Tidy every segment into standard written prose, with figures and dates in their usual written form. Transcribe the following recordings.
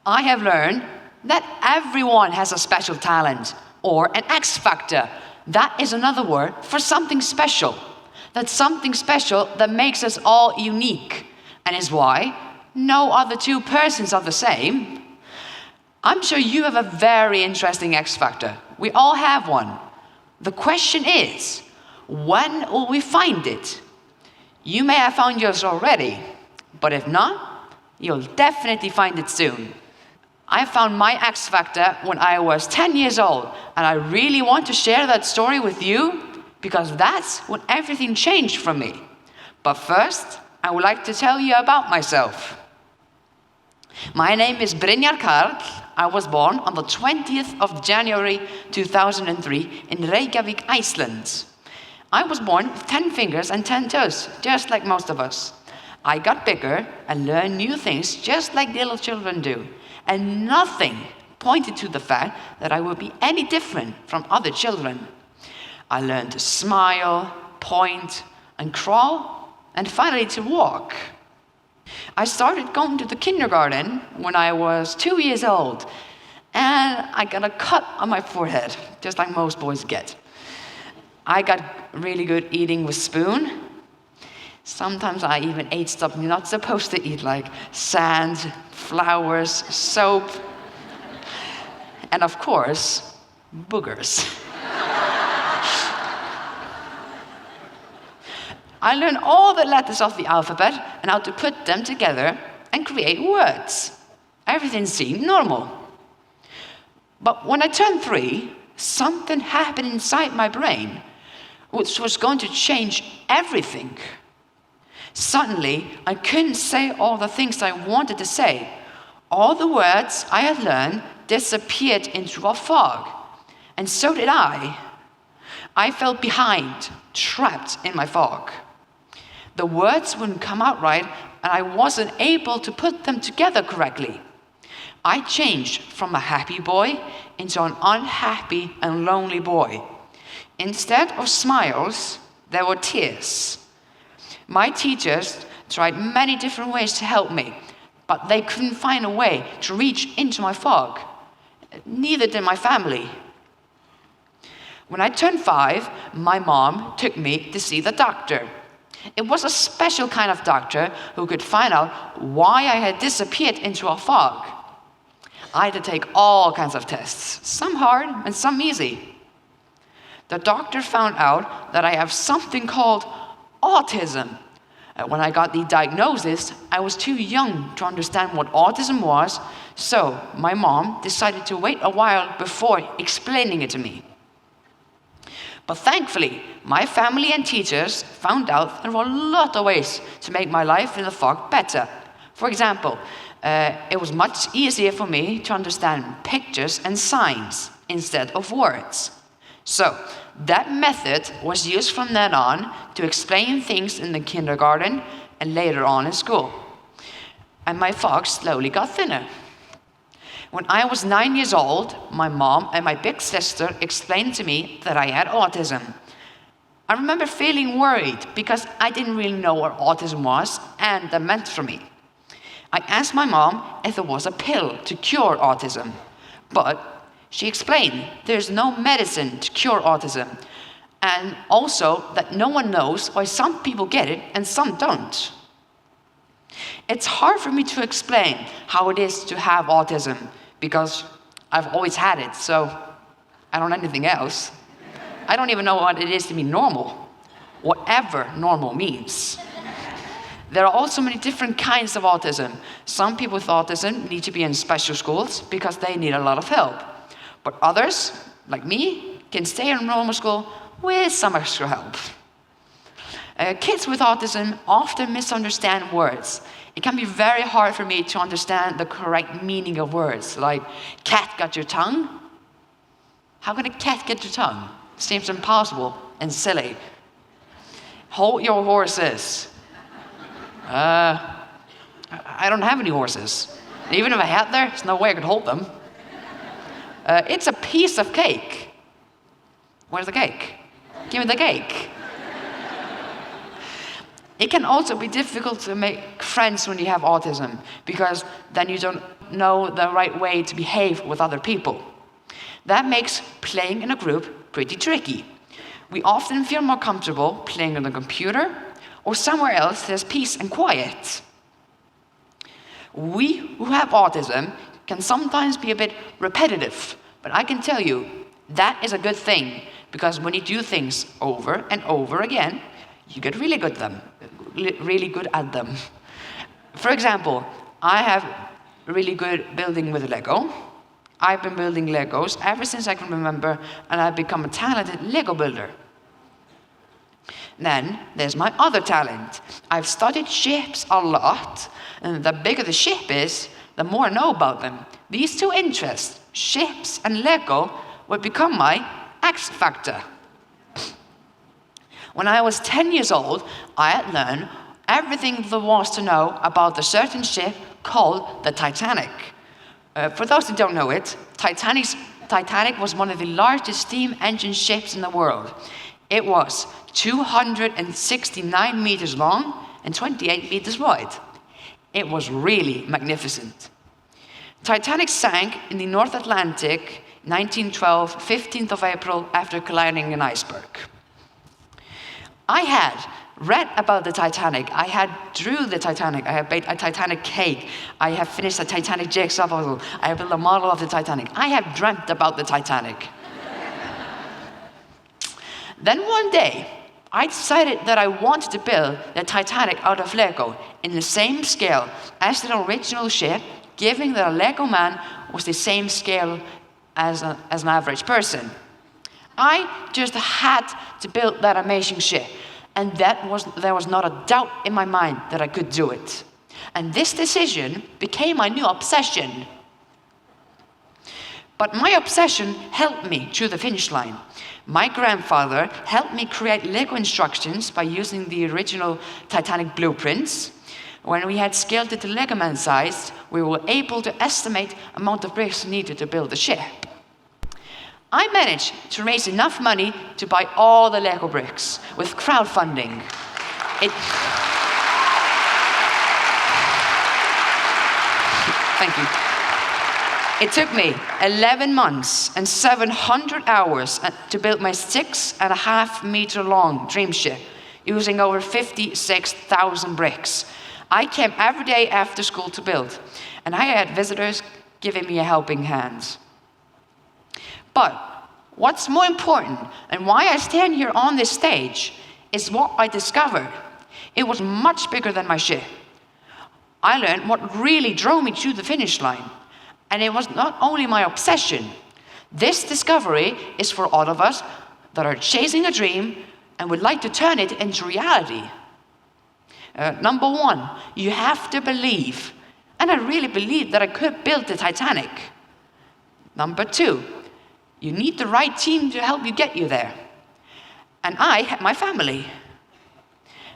I have learned that everyone has a special talent or an X factor. That is another word for something special. That's something special that makes us all unique and is why no other two persons are the same. I'm sure you have a very interesting X factor. We all have one. The question is, when will we find it? You may have found yours already, but if not, you'll definitely find it soon. I found my X factor when I was 10 years old, and I really want to share that story with you because that's when everything changed for me. But first, I would like to tell you about myself. My name is Brynjar Karl. I was born on the 20th of January 2003 in Reykjavik, Iceland. I was born with 10 fingers and 10 toes, just like most of us. I got bigger and learned new things just like little children do. And nothing pointed to the fact that I would be any different from other children. I learned to smile, point, and crawl, and finally to walk. I started going to the kindergarten when I was 2 years old, and I got a cut on my forehead, just like most boys get. I got really good eating with spoon. Sometimes I even ate stuff you're not supposed to eat, like sand, flowers, soap, and of course, boogers. I learned all the letters of the alphabet and how to put them together and create words. Everything seemed normal. But when I turned 3, something happened inside my brain, which was going to change everything. Suddenly, I couldn't say all the things I wanted to say. All the words I had learned disappeared into a fog, and so did I. I felt behind, trapped in my fog. The words wouldn't come out right, and I wasn't able to put them together correctly. I changed from a happy boy into an unhappy and lonely boy. Instead of smiles, there were tears. My teachers tried many different ways to help me, but they couldn't find a way to reach into my fog. Neither did my family. When I turned 5, my mom took me to see the doctor. It was a special kind of doctor who could find out why I had disappeared into a fog. I had to take all kinds of tests, some hard and some easy. The doctor found out that I have something called autism. When I got the diagnosis, I was too young to understand what autism was, so my mom decided to wait a while before explaining it to me. But thankfully, my family and teachers found out there were a lot of ways to make my life in the fog better. For example, it was much easier for me to understand pictures and signs instead of words. So, that method was used from then on to explain things in the kindergarten and later on in school. And my fog slowly got thinner. When I was 9 years old, my mom and my big sister explained to me that I had autism. I remember feeling worried because I didn't really know what autism was and that meant for me. I asked my mom if there was a pill to cure autism, but she explained there's no medicine to cure autism, and also that no one knows why some people get it and some don't. It's hard for me to explain how it is to have autism because I've always had it, so I don't know anything else. I don't even know what it is to be normal, whatever normal means. There are also many different kinds of autism. Some people with autism need to be in special schools because they need a lot of help. But others, like me, can stay in normal school with some extra help. Kids with autism often misunderstand words. It can be very hard for me to understand the correct meaning of words, like, cat got your tongue? How can a cat get your tongue? Seems impossible and silly. Hold your horses. I don't have any horses. Even if I had there's no way I could hold them. It's a piece of cake. Where's the cake? Give me the cake. It can also be difficult to make friends when you have autism, because then you don't know the right way to behave with other people. That makes playing in a group pretty tricky. We often feel more comfortable playing on the computer or somewhere else there's peace and quiet. We who have autism can sometimes be a bit repetitive, but I can tell you, that is a good thing, because when you do things over and over again, you get really good at them. For example, I have really good building with Lego. I've been building Legos ever since I can remember, and I've become a talented Lego builder. Then there's my other talent. I've studied ships a lot, and the bigger the ship is, the more I know about them. These two interests, ships and Lego, would become my X factor. When I was 10 years old, I had learned everything there was to know about a certain ship called the Titanic. For those who don't know it, Titanic was one of the largest steam engine ships in the world. It was 269 meters long and 28 meters wide. It was really magnificent. Titanic sank in the North Atlantic 1912, 15th of April, after colliding an iceberg. I had read about the Titanic. I had drew the Titanic. I have baked a Titanic cake. I have finished a Titanic jigsaw puzzle. I have built a model of the Titanic. I have dreamt about the Titanic. Then one day, I decided that I wanted to build the Titanic out of Lego in the same scale as the original ship, given that a Lego man was the same scale as an average person. I just had to build that amazing ship, and there was not a doubt in my mind that I could do it. And this decision became my new obsession. But my obsession helped me to the finish line. My grandfather helped me create Lego instructions by using the original Titanic blueprints. When we had scaled it to Lego man size, we were able to estimate the amount of bricks needed to build the ship. I managed to raise enough money to buy all the Lego bricks with crowdfunding. Thank you. It took me 11 months and 700 hours to build my 6.5 meter long dream ship, using over 56,000 bricks. I came every day after school to build, and I had visitors giving me a helping hand. But what's more important, and why I stand here on this stage, is what I discovered. It was much bigger than my ship. I learned what really drove me to the finish line. And it was not only my obsession. This discovery is for all of us that are chasing a dream and would like to turn it into reality. Number one, you have to believe. And I really believed that I could build the Titanic. Number two, you need the right team to help you get you there. And I had my family.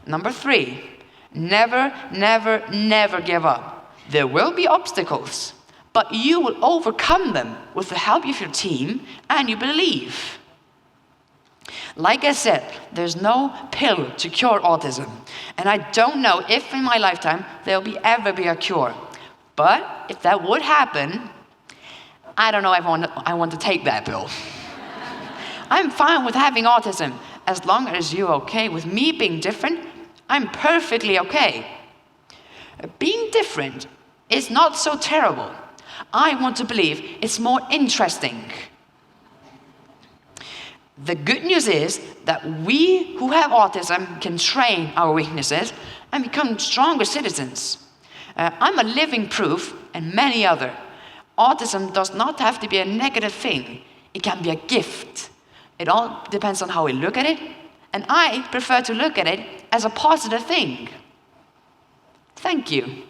Number three, never, never, never give up. There will be obstacles, but you will overcome them with the help of your team and you believe. Like I said, there's no pill to cure autism. And I don't know if in my lifetime there will ever be a cure. But if that would happen, I don't know if I want to take that pill. I'm fine with having autism. As long as you're okay with me being different, I'm perfectly okay. Being different is not so terrible. I want to believe it's more interesting. The good news is that we who have autism can train our weaknesses and become stronger citizens. I'm a living proof, and many other. Autism does not have to be a negative thing. It can be a gift. It all depends on how we look at it, and I prefer to look at it as a positive thing. Thank you.